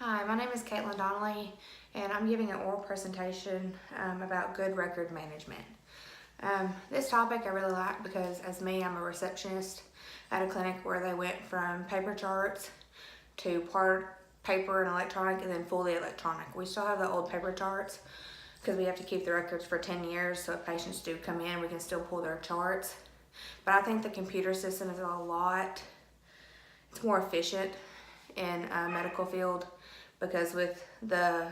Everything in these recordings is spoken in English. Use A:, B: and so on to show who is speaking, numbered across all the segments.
A: Hi, my name is Caitlin Donnelly, and I'm giving an oral presentation about good record management. This topic I really like because, as me, I'm a receptionist at a clinic where they went from paper charts to part paper and electronic and then fully electronic. We still have the old paper charts because we have to keep the records for 10 years, so if patients do come in, we can still pull their charts. But I think the computer system is it's more efficient in a medical field, because with the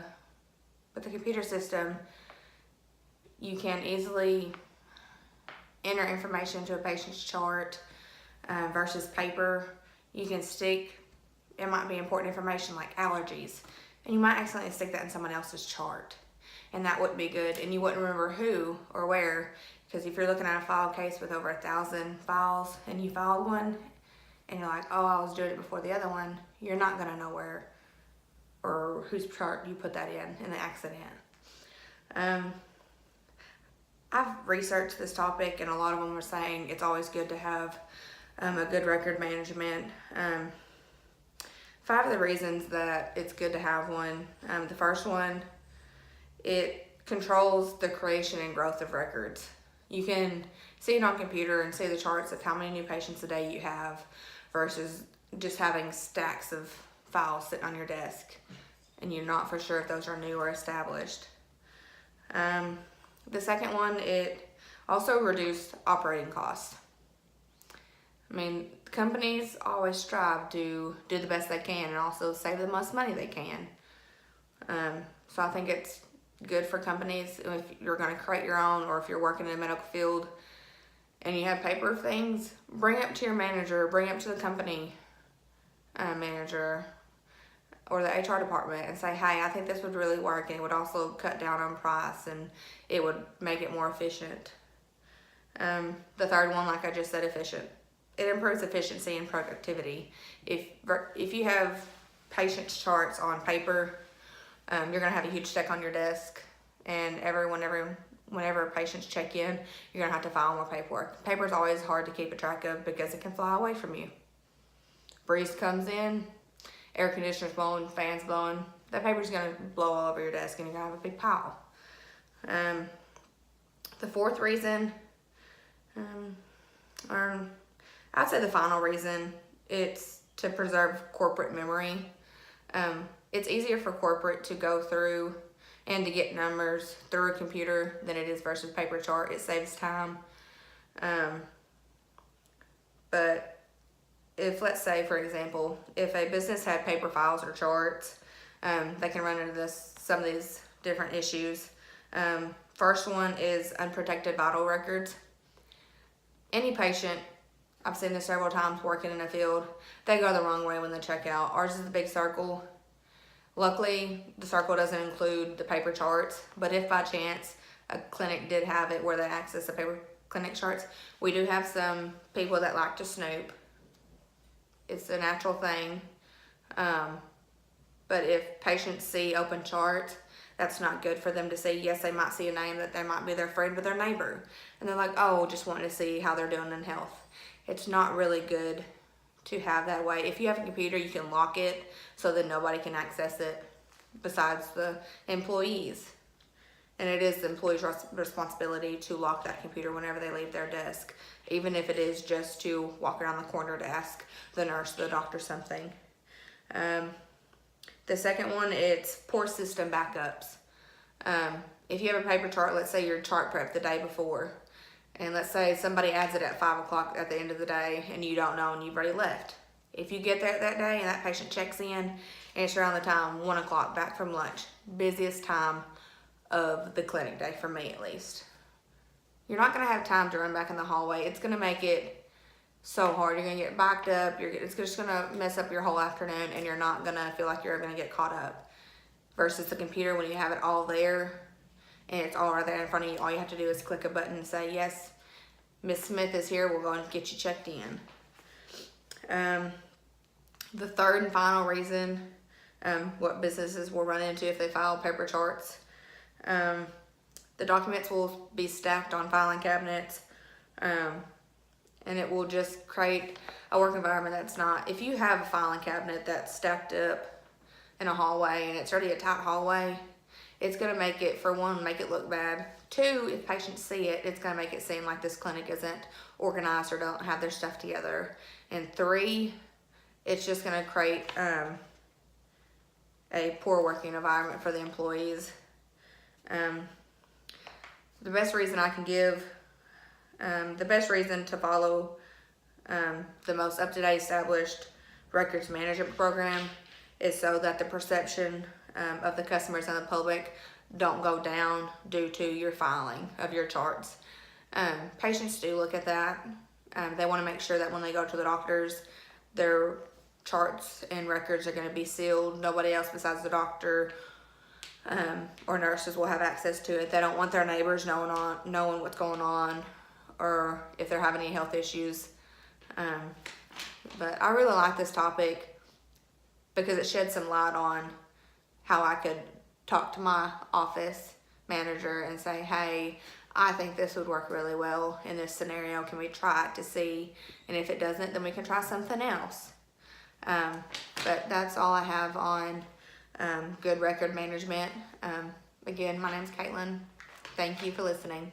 A: computer system, you can easily enter information into a patient's chart versus paper. You can stick, it might be important information like allergies, and you might accidentally stick that in someone else's chart, and that wouldn't be good, and you wouldn't remember who or where, because if you're looking at a file case with over 1,000 files and you filed one and you're like, oh, I was doing it before the other one, you're not going to know where or whose chart you put that in the accident. I've researched this topic, and a lot of them were saying it's always good to have a good record management. 5 of the reasons that it's good to have one. The first one, it controls the creation and growth of records. You can see it on computer and see the charts of how many new patients a day you have versus just having stacks of files sitting on your desk and you're not for sure if those are new or established. The second one, it also reduced operating costs. I mean, companies always strive to do the best they can and also save the most money they can. So I think it's good for companies if you're going to create your own, or if you're working in a medical field and you have paper things, bring it up to your manager, bring it up to the company manager or the HR department and say, hey, I think this would really work, and it would also cut down on price and it would make it more efficient. The third one, like I just said, efficient. It improves efficiency and productivity. If you have patients' charts on paper, you're gonna have a huge stack on your desk, and whenever patients check in, you're gonna have to file more paperwork. Paper is always hard to keep a track of because it can fly away from you. Breeze comes in, air conditioner's blowing, fans blowing, that paper's gonna blow all over your desk and you're gonna have a big pile. The fourth reason, or I'd say the final reason, it's to preserve corporate memory. It's easier for corporate to go through and to get numbers through a computer than it is versus paper chart. It saves time. But if, let's say, for example, if a business had paper files or charts, they can run into some of these different issues. First one is unprotected vital records. Any patient, I've seen this several times working in a field, they go the wrong way when they check out. Ours is a big circle. Luckily, the circle doesn't include the paper charts, but if by chance a clinic did have it where they access the paper clinic charts, we do have some people that like to snoop. It's a natural thing. But if patients see open charts, that's not good for them to see. Yes, they might see a name that they might be their friend or their neighbor, and they're like, oh, just wanting to see how they're doing in health. It's not really good to have that way. If you have a computer, you can lock it so that nobody can access it besides the employees. And it is the employee's responsibility to lock that computer whenever they leave their desk, even if it is just to walk around the corner to ask the nurse, the doctor something. The second one, it's poor system backups. If you have a paper chart, let's say your chart prep the day before, and let's say somebody adds it at 5 o'clock at the end of the day and you don't know and you've already left. If you get there that day and that patient checks in and it's around the time 1 o'clock back from lunch, busiest time of the clinic day for me at least, you're not going to have time to run back in the hallway. It's going to make it so hard. You're going to get backed up. It's just going to mess up your whole afternoon, and you're not going to feel like you're going to get caught up. Versus the computer, when you have it all there and it's all right there in front of you, all you have to do is click a button and say, yes, Miss Smith is here. We're going to get you checked in. The third and final reason, what businesses will run into if they file paper charts, the documents will be stacked on filing cabinets, and it will just create a work environment that's not. If you have a filing cabinet that's stacked up in a hallway and it's already a tight hallway, it's going to make it, for one, make it look bad. Two, if patients see it, it's going to make it seem like this clinic isn't organized or don't have their stuff together. And three, it's just going to create a poor working environment for the employees. The best reason I can give, the best reason to follow the most up-to-date established records management program is so that the perception of the customers and the public don't go down due to your filing of your charts. Patients do look at that. They want to make sure that when they go to the doctors, their charts and records are going to be sealed. Nobody else besides the doctor or nurses will have access to it. They don't want their neighbors knowing what's going on or if they're having any health issues. But I really like this topic because it sheds some light on how I could talk to my office manager and say, hey, I think this would work really well in this scenario. Can we try it to see? And if it doesn't, then we can try something else. But that's all I have on good record management. Again, my name's Caitlin. Thank you for listening.